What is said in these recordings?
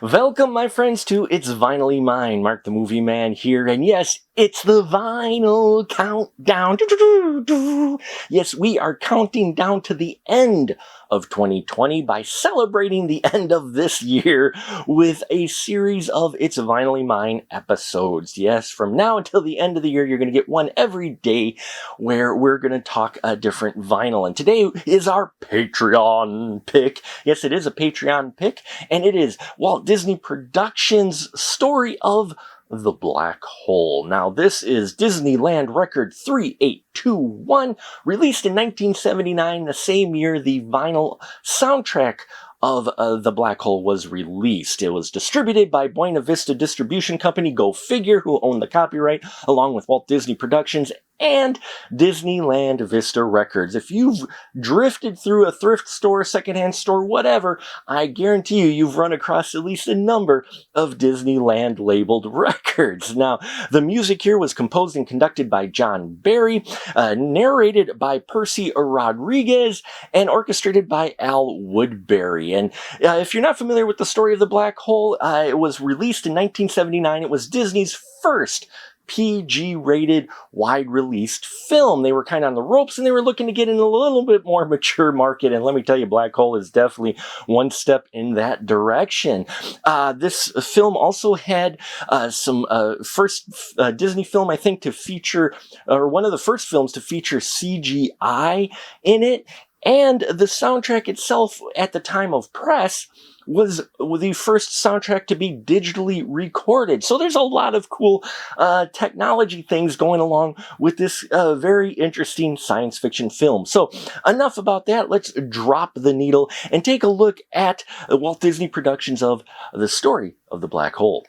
Welcome, my friends, to It's Vinylly Mine. Mark the Movie Man here, and yes, it's the vinyl countdown. Yes, we are counting down to the end of 2020 by celebrating the end of this year with a series of It's Vinylly Mine episodes. Yes, from now until the end of the year, you're going to get one every day where we're going to talk a different vinyl. And today is our Patreon pick. Yes, it is a Patreon pick, and it is Walt Disney Productions' story of The Black Hole. Now, this is Disneyland Record 3821, released in 1979, the same year the vinyl soundtrack of The Black Hole was released. It was distributed by Buena Vista Distribution Company, go figure, who owned the copyright, along with Walt Disney Productions and Disneyland Vista Records. If you've drifted through a thrift store, secondhand store, whatever, I guarantee you've run across at least a number of Disneyland labeled records. Now, the music here was composed and conducted by John Barry, narrated by Percy Rodriguez, and orchestrated by Al Woodbury. And if you're not familiar with the story of The Black Hole, it was released in 1979. It was Disney's first PG-rated, wide-released film. They were kind of on the ropes, and they were looking to get in a little bit more mature market, and let me tell you, Black Hole is definitely one step in that direction. This film also had some first Disney film, I think, to feature, or one of the first films to feature CGI in it, and the soundtrack itself at the time of press was the first soundtrack to be digitally recorded. So there's a lot of cool technology things going along with this very interesting science fiction film. So enough about that. Let's drop the needle and take a look at Walt Disney Productions of the story of The Black Hole.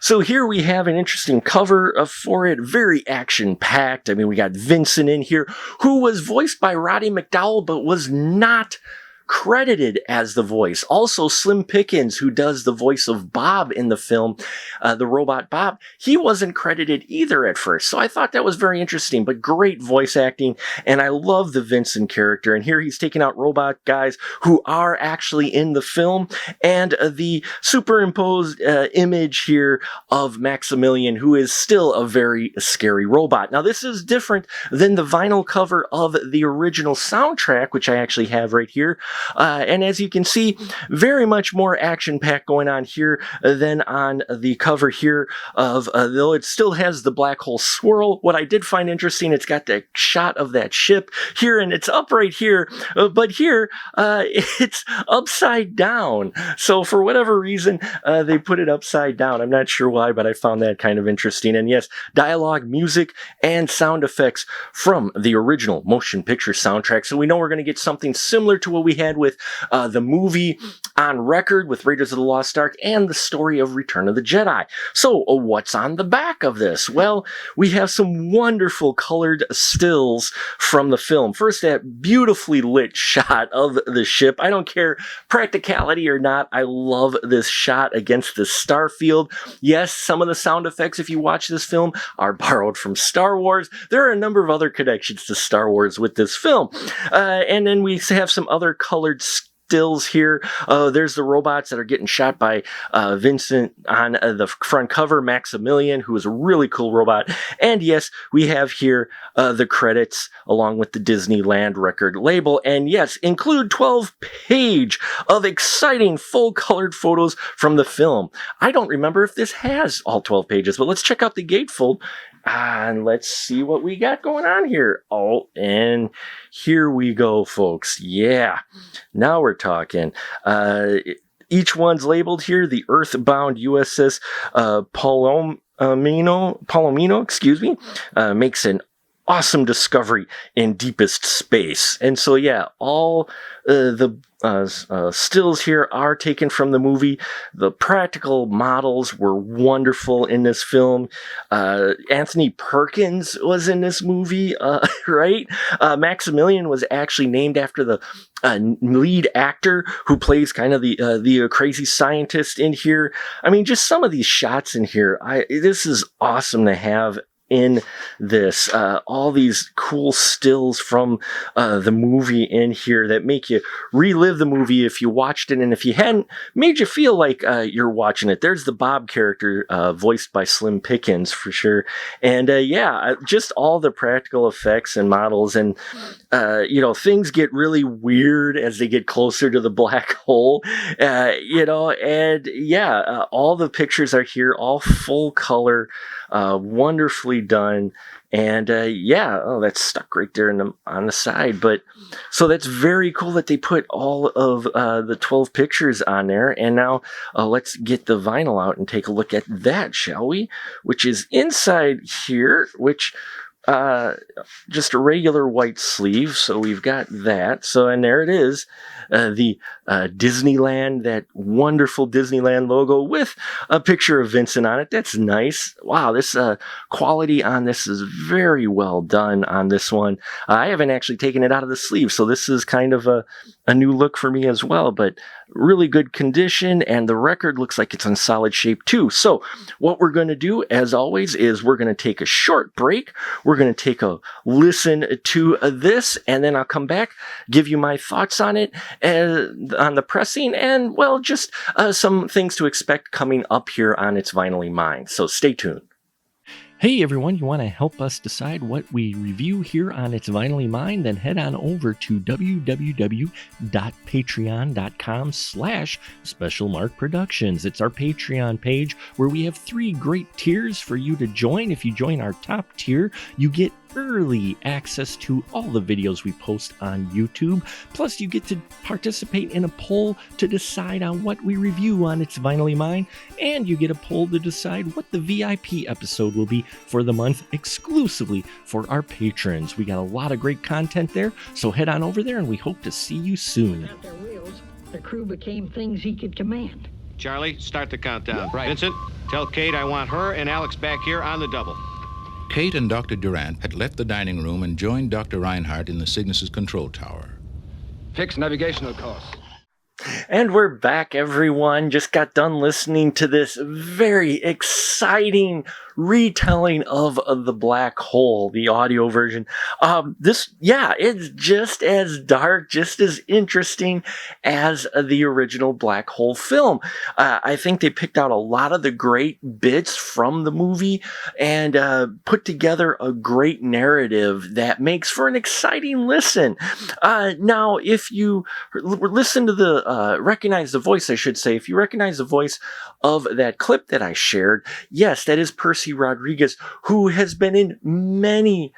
So here we have an interesting cover for it, very action-packed. I mean, we got Vincent in here, who was voiced by Roddy McDowall, but was not credited as the voice. Also, Slim Pickens, who does the voice of Bob in the film, the robot Bob, he wasn't credited either at first. So I thought that was very interesting, but great voice acting. And I love the Vincent character. And here he's taking out robot guys who are actually in the film. And the superimposed image here of Maximilian, who is still a very scary robot. Now, this is different than the vinyl cover of the original soundtrack, which I actually have right here. And as you can see, very much more action-packed going on here than on the cover here of, though it still has the black hole swirl. What I did find interesting, it's got the shot of that ship here, and it's up right here, but here it's upside down. So for whatever reason, they put it upside down. I'm not sure why, but I found that kind of interesting. And yes, dialogue, music, and sound effects from the original motion picture soundtrack. So we know we're going to get something similar to what we had with the movie on record with Raiders of the Lost Ark and the story of Return of the Jedi. So what's on the back of this? Well, we have some wonderful colored stills from the film. First, that beautifully lit shot of the ship. I don't care practicality or not. I love this shot against the star field. Yes, some of the sound effects, if you watch this film, are borrowed from Star Wars. There are a number of other connections to Star Wars with this film. And then we have some other colored stills here. There's the robots that are getting shot by Vincent on the front cover, Maximilian, who is a really cool robot. And yes, we have here the credits along with the Disneyland record label. And yes, include 12-page of exciting full-colored photos from the film. I don't remember if this has all 12 pages, but let's check out the gatefold. And let's see what we got going on here. Oh, and here we go, folks. Yeah, now we're talking. Each one's labeled here, the Earthbound USS Palomino, makes an awesome discovery in deepest space. And so, yeah, all the stills here are taken from the movie. The practical models were wonderful in this film. Anthony Perkins was in this movie, right? Maximilian was actually named after the lead actor who plays kind of the crazy scientist in here. I mean, just some of these shots in here. This is awesome to have in this. All these cool stills from the movie in here that make you relive the movie if you watched it, and if you hadn't, made you feel like you're watching it. There's the Bob character, voiced by Slim Pickens for sure. And just all the practical effects and models, and things get really weird as they get closer to the black hole, all the pictures are here, all full color, wonderfully done. And that's stuck right there on the side. But so that's very cool that they put all of the 12 pictures on there. And now let's get the vinyl out and take a look at that, shall we? Which is inside here, which just a regular white sleeve. So we've got that. So, and there it is, the Disneyland, that wonderful Disneyland logo with a picture of Vincent on it. That's nice. Wow, this quality on this is very well done on this one. I haven't actually taken it out of the sleeve, so this is kind of a new look for me as well, but really good condition, and the record looks like it's in solid shape too. So what we're going to do, as always, is we're going to take a short break. We're going to take a listen to this, and then I'll come back, give you my thoughts on it, on the pressing, and, well, just some things to expect coming up here on It's Vinylly Mine. So stay tuned. Hey everyone, you want to help us decide what we review here on It's Vinylly Mine? Then head on over to www.patreon.com/Special Mark Productions. It's our Patreon page where we have 3 great tiers for you to join. If you join our top tier, you get early access to all the videos we post on YouTube. Plus, you get to participate in a poll to decide on what we review on It's Vinylly Mine, and you get a poll to decide what the VIP episode will be for the month, exclusively for our patrons. We got a lot of great content there, so head on over there, and we hope to see you soon. Without their wheels, the crew became things he could command. Charlie, start the countdown. Right. Vincent, tell Kate I want her and Alex back here on the double. Kate and Dr. Durant had left the dining room and joined Dr. Reinhardt in the Cygnus' control tower. Fix navigational course. And we're back, everyone. Just got done listening to this very exciting retelling of the black hole, the audio version. It's just as dark, just as interesting as the original black hole film. I think they picked out a lot of the great bits from the movie and put together a great narrative that makes for an exciting listen. Now, if you listen to recognize the voice, I should say, if you recognize the voice of that clip that I shared, yes, that is Percy Rodriguez, who has been in many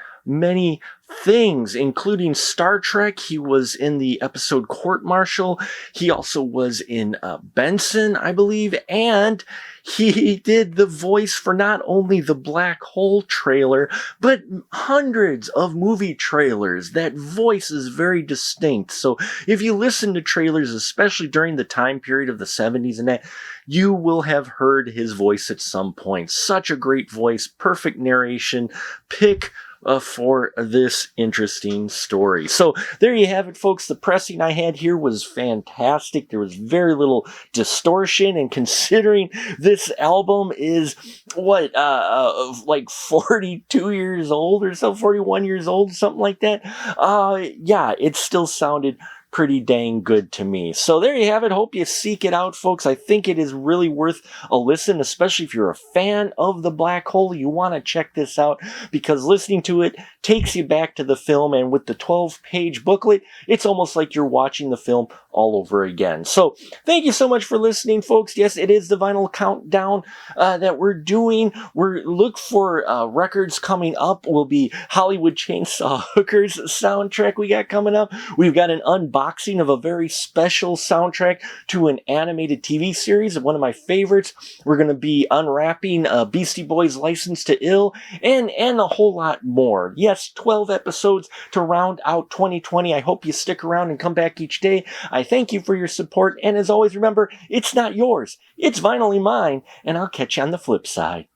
things, including Star Trek. He was in the episode Court Martial. He also was in Benson, I believe, and he did the voice for not only the Black Hole trailer, but hundreds of movie trailers. That voice is very distinct. So if you listen to trailers, especially during the time period of the 70s and that, you will have heard his voice at some point. Such a great voice, perfect narration, pick for this interesting story. So there you have it, folks. The pressing I had here was fantastic. There was very little distortion, and considering this album is like 42 years old or so, 41 years old, something like that. It still sounded pretty dang good to me. So there you have it. Hope you seek it out, folks. I think it is really worth a listen, especially if you're a fan of the black hole. You want to check this out because listening to it takes you back to the film, and with the 12-page booklet, it's almost like you're watching the film all over again. So thank you so much for listening, folks. Yes, it is the vinyl countdown that we're doing. Look for records coming up. Will be Hollywood Chainsaw Hookers soundtrack we got coming up. We've got an unboxing of a very special soundtrack to an animated TV series, one of my favorites. We're going to be unwrapping Beastie Boys' License to Ill, and a whole lot more. Yes, 12 episodes to round out 2020. I hope you stick around and come back each day. I thank you for your support, and as always, remember, it's not yours. It's Vinylly Mine, and I'll catch you on the flip side.